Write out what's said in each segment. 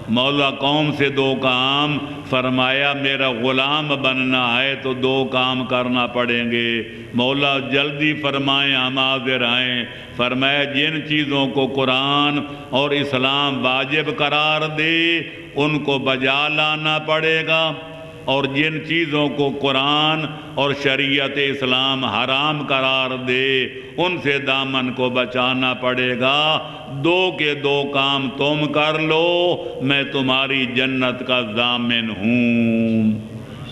مولا قوم سے دو کام فرمایا، میرا غلام بننا ہے تو دو کام کرنا پڑیں گے۔ مولا جلدی فرمائیں ہم حاضر ہیں۔ فرمایا جن چیزوں کو قرآن اور اسلام واجب قرار دے ان کو بجا لانا پڑے گا، اور جن چیزوں کو قرآن اور شریعت اسلام حرام قرار دے ان سے دامن کو بچانا پڑے گا۔ دو کے دو کام تم کر لو، میں تمہاری جنت کا ضامن ہوں۔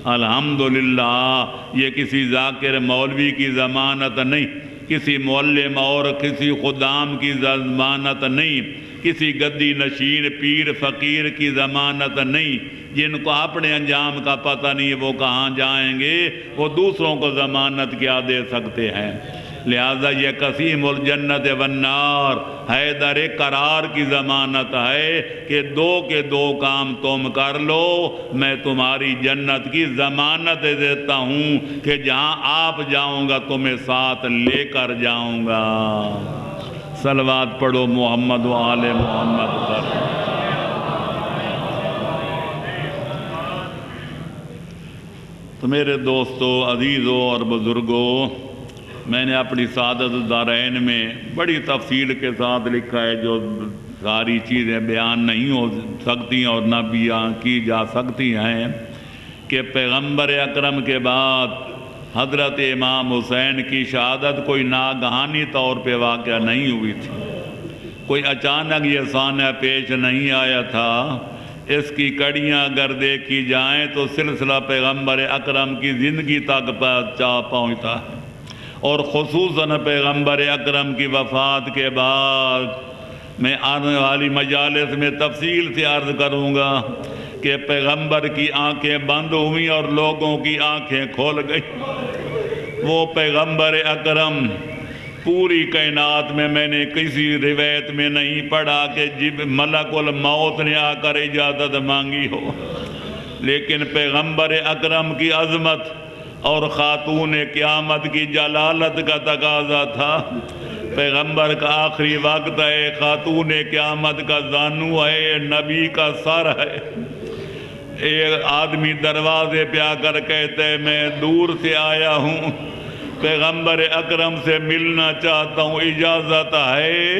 الحمدللہ یہ کسی ذاکر مولوی کی ضمانت نہیں، کسی معلم اور کسی خدام کی ضمانت نہیں، کسی گدی نشین پیر فقیر کی ضمانت نہیں۔ جن کو اپنے انجام کا پتہ نہیں وہ کہاں جائیں گے، وہ دوسروں کو ضمانت کیا دے سکتے ہیں؟ لہذا یہ قسیم الجنت والنار حیدر قرار کی ضمانت ہے کہ دو کے دو کام تم کر لو، میں تمہاری جنت کی ضمانت دیتا ہوں کہ جہاں آپ جاؤں گا تمہیں ساتھ لے کر جاؤں گا۔ صلوات پڑھو محمد و آل محمد پر۔ تو میرے دوستو، عزیزوں اور بزرگوں، میں نے اپنی سعادت الدارین میں بڑی تفصیل کے ساتھ لکھا ہے، جو ساری چیزیں بیان نہیں ہو سکتی اور نہ بیان کی جا سکتی ہیں، کہ پیغمبر اکرم کے بعد حضرت امام حسین کی شہادت کوئی ناگہانی طور پہ واقعہ نہیں ہوئی تھی، کوئی اچانک یہ سانحہ پیش نہیں آیا تھا۔ اس کی کڑیاں اگر دیکھی جائیں تو سلسلہ پیغمبر اکرم کی زندگی تک پہنچتا ہے، اور خصوصاً پیغمبر اکرم کی وفات کے بعد میں آنے والی مجالس میں تفصیل سے عرض کروں گا کہ پیغمبر کی آنکھیں بند ہوئیں اور لوگوں کی آنکھیں کھول گئیں۔ وہ پیغمبر اکرم پوری کائنات میں نے کسی روایت میں نہیں پڑھا کہ جب ملک الموت نے آ کر اجازت مانگی ہو، لیکن پیغمبر اکرم کی عظمت اور خاتون قیامت کی جلالت کا تقاضا تھا۔ پیغمبر کا آخری وقت ہے، خاتون قیامت کا زانو ہے، نبی کا سر ہے۔ ایک آدمی دروازے پہ آ کر کہتے ہیں میں دور سے آیا ہوں، پیغمبر اکرم سے ملنا چاہتا ہوں، اجازت ہے؟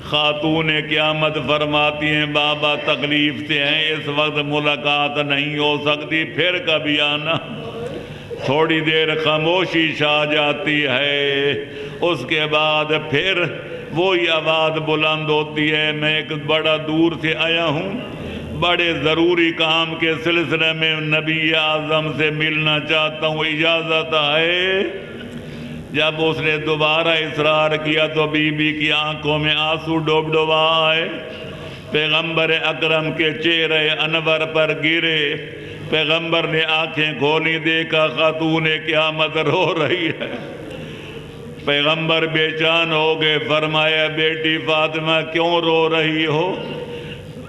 خاتون قیامت فرماتی ہیں بابا تکلیف سے ہیں، اس وقت ملاقات نہیں ہو سکتی، پھر کبھی آنا۔ تھوڑی دیر خاموشی چھا جاتی ہے، اس کے بعد پھر وہی آواز بلند ہوتی ہے میں ایک بڑا دور سے آیا ہوں، بڑے ضروری کام کے سلسلے میں نبی اعظم سے ملنا چاہتا ہوں، اجازت ہے؟ جب اس نے دوبارہ اصرار کیا تو بی بی کی آنکھوں میں آنسو ڈوب ڈوبا آئے، پیغمبر اکرم کے چہرے انور پر گرے، پیغمبر نے آنکھیں کھولی، دیکھا خاتون قیامت رو رہی ہے۔ پیغمبر بے چین ہو گئے، فرمایا بیٹی فاطمہ کیوں رو رہی ہو؟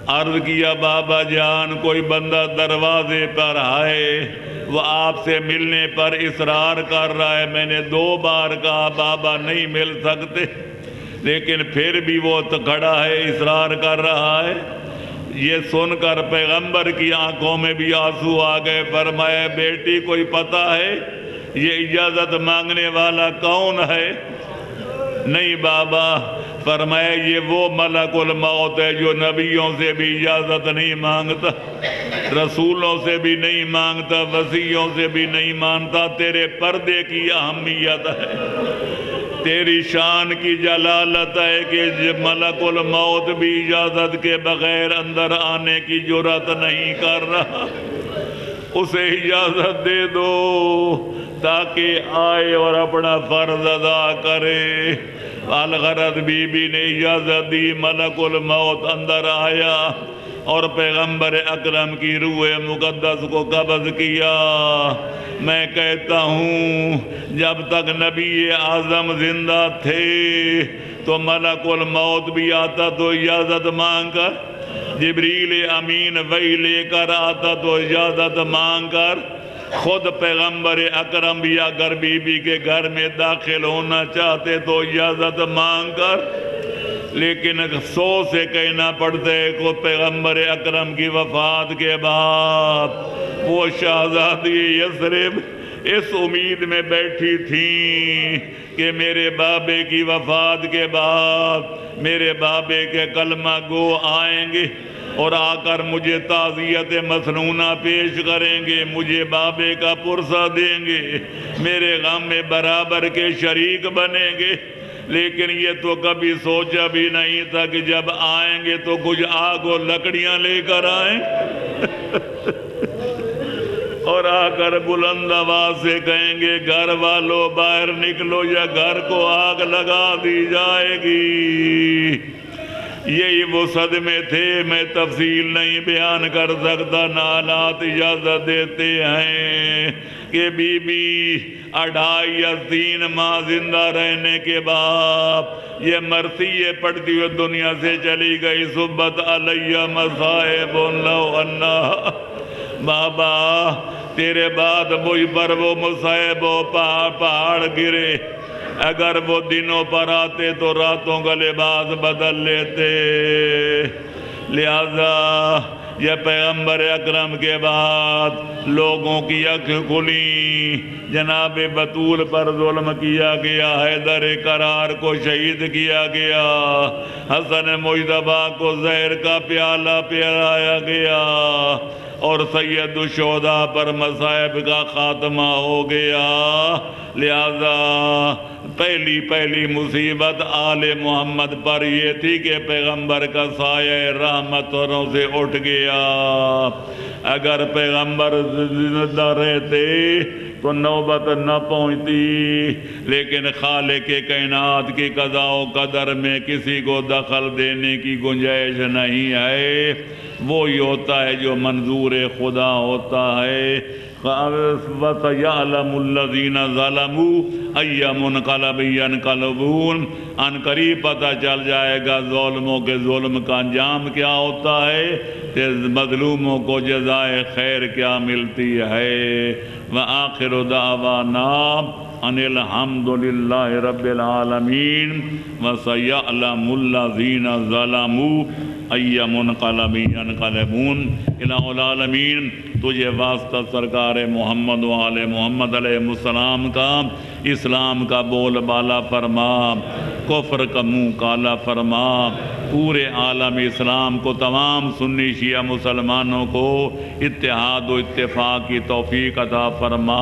عرض کیا بابا جان کوئی بندہ دروازے پر آئے، وہ آپ سے ملنے پر اصرار کر رہا ہے، میں نے 2 بار کہا بابا نہیں مل سکتے، لیکن پھر بھی وہ تو کھڑا ہے، اصرار کر رہا ہے۔ یہ سن کر پیغمبر کی آنکھوں میں بھی آنسو آ گئے، فرمایا بیٹی کوئی پتہ ہے یہ اجازت مانگنے والا کون ہے؟ نہیں بابا، فرمایا یہ وہ ملک الموت ہے جو نبیوں سے بھی اجازت نہیں مانگتا، رسولوں سے بھی نہیں مانگتا، وصیوں سے بھی نہیں مانتا، تیرے پردے کی اہمیت ہے، تیری شان کی جلالت ہے کہ ملک الموت بھی اجازت کے بغیر اندر آنے کی جرات نہیں کر رہا، اسے اجازت دے دو تاکہ آئے اور اپنا فرض ادا کرے۔ الغرض بی بی نے اجازت دی، ملک الموت اندر آیا اور پیغمبر اکرم کی روح مقدس کو قبض کیا۔ میں کہتا ہوں جب تک نبی اعظم زندہ تھے تو ملک الموت بھی آتا تو اجازت مانگ کر، جبریل امین وحی لے کر آتا تو اجازت مانگ کر، خود پیغمبر اکرم بھی اگر بی بی کے گھر میں داخل ہونا چاہتے تو اجازت مانگ کر، لیکن افسوس سے کہنا پڑتا ہے کہ پیغمبر اکرم کی وفات کے بعد وہ شہزادی یثرب اس امید میں بیٹھی تھیں کہ میرے بابے کی وفات کے بعد میرے بابے کے کلمہ گو آئیں گے اور آ کر مجھے تعزیت مسنونہ پیش کریں گے، مجھے بابے کا پرسہ دیں گے، میرے غم میں برابر کے شریک بنیں گے۔ لیکن یہ تو کبھی سوچا بھی نہیں تھا کہ جب آئیں گے تو کچھ آگ و لکڑیاں لے کر آئیں اور آ کر بلند آواز سے کہیں گے گھر والوں باہر نکلو یا گھر کو آگ لگا دی جائے گی۔ یہی وہ صدمے تھے، میں تفصیل نہیں بیان کر سکتا، حالات اجازت دیتے ہیں کہ بی بی 2.5 یا 3 ماہ زندہ رہنے کے بعد یہ مرثیے پڑھتی ہوئے دنیا سے چلی گئی۔ صبت علیہ مصائب لو انا، بابا تیرے بعد مجھ پر وہ مصائب و پہاڑ گرے، اگر وہ دنوں پر آتے تو راتوں کا لباس بدل لیتے۔ لہذا یہ پیغمبر اکرم کے بعد لوگوں کی آنکھیں کھلی، جناب بطول پر ظلم کیا گیا، حیدر کرار کو شہید کیا گیا، حسن مجتبیٰ کو زہر کا پیالہ پلایا گیا اور سید الشہداء پر مصائب کا خاتمہ ہو گیا۔ لہذا پہلی مصیبت آل محمد پر یہ تھی کہ پیغمبر کا سایہ رحمتوں سے اٹھ گیا۔ اگر پیغمبر زندہ رہتے تو نوبت نہ پہنچتی، لیکن خالق کائنات کی قضاء و قدر میں کسی کو دخل دینے کی گنجائش نہیں ہے۔ وہی ہوتا ہے جو منظور خدا ہوتا ہے۔ وَسَيَعْلَمُ الَّذِينَ ظَلَمُوا أَيَّ مُنْقَلَبٍ يَنْقَلِبُونَ، ان قریب پتہ چل جائے گا ظالموں کے ظلم کا انجام کیا ہوتا ہے، کہ مظلوموں کو جزائے خیر کیا ملتی ہے۔ وَآخِرُ دَعْوَانَا ان الحمد للہ رب العالمین وَسَيَعْلَمُ الَّذِينَ ظَلَمُوا أَيَّ مُنْقَلَبٍ يَنْقَلِبُونَ۔ الہ العالمین تجھے واسطہ سرکار محمد و آل محمد علیہ السلام کا، اسلام کا بول بالا فرما، کفر کا منہ کالا فرما، پورے عالم اسلام کو، تمام سنی شیعہ مسلمانوں کو اتحاد و اتفاق کی توفیق عطا فرما۔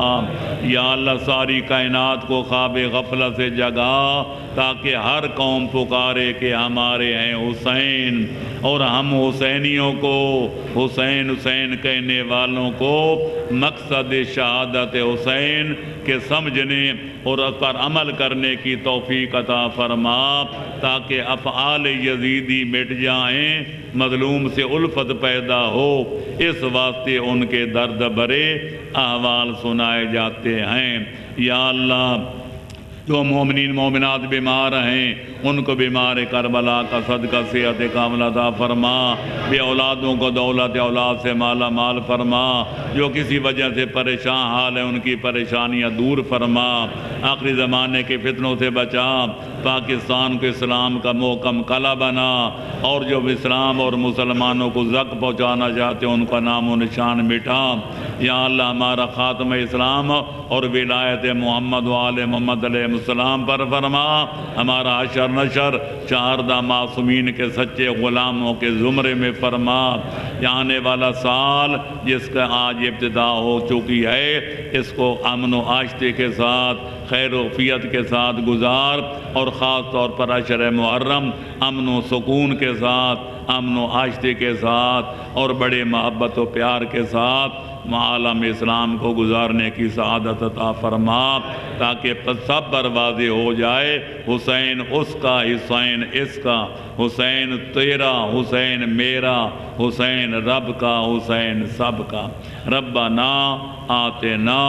یا اللہ ساری کائنات کو خواب غفلت سے جگا، تاکہ ہر قوم پکارے کہ ہمارے ہیں حسین، اور ہم حسینیوں کو، حسین حسین کہنے والوں کو مقصد شہادت حسین کے سمجھنے اور پر عمل کرنے کی توفیق عطا فرما، تاکہ افعال یزیدی مٹ جائیں، مظلوم سے الفت پیدا ہو۔ اس واسطے ان کے درد بھرے احوال سنائے جاتے ہیں۔ یا اللہ جو مومنین مومنات بیمار ہیں ان کو بیمار کربلا کا صدقہ صحت کاملہ عطا فرما، بے اولادوں کو دولت اولاد سے مالا مال فرما، جو کسی وجہ سے پریشان حال ہے ان کی پریشانیاں دور فرما، آخری زمانے کے فتنوں سے بچا، پاکستان کو اسلام کا محکم قلعہ بنا، اور جو اسلام اور مسلمانوں کو زک پہنچانا چاہتے ہیں ان کا نام و نشان مٹا۔ یا اللہ ہمارا خاتمہ اسلام اور ولایت محمد و آل محمد علیہ السلام پر فرما، ہمارا حشر نشر چاردہ معصومین کے سچے غلاموں کے زمرے میں فرما۔ آنے والا سال جس کا آج ابتدا ہو چکی ہے، اس کو امن و آشتی کے ساتھ، خیر و عافیت کے ساتھ گزار، اور خاص طور پر عشر محرم امن و سکون کے ساتھ، امن و آشتی کے ساتھ، اور بڑے محبت و پیار کے ساتھ عالم اسلام کو گزارنے کی سعادت عطا فرما، تاکہ سب پر واضح ہو جائے حسین اس کا، حسین اس کا، حسین تیرا، حسین میرا، حسین رب کا، حسین سب کا۔ ربنا آتنا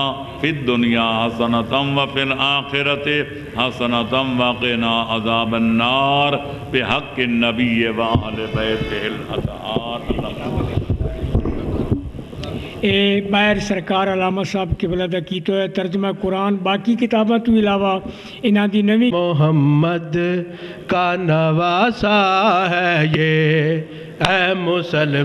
فی الدنیا حسنۃ وفی الآخرۃ حسنۃ وقنا عذاب النار بحق النبی وآل بیتہ الاطہار۔ باہر سرکار علامہ صاحب قبلہ دا کیتا ہے ترجمہ قرآن باقی کتاباں تو علاوہ انہاں دی نویں محمد کا نواسا ہے یہ اے مسلم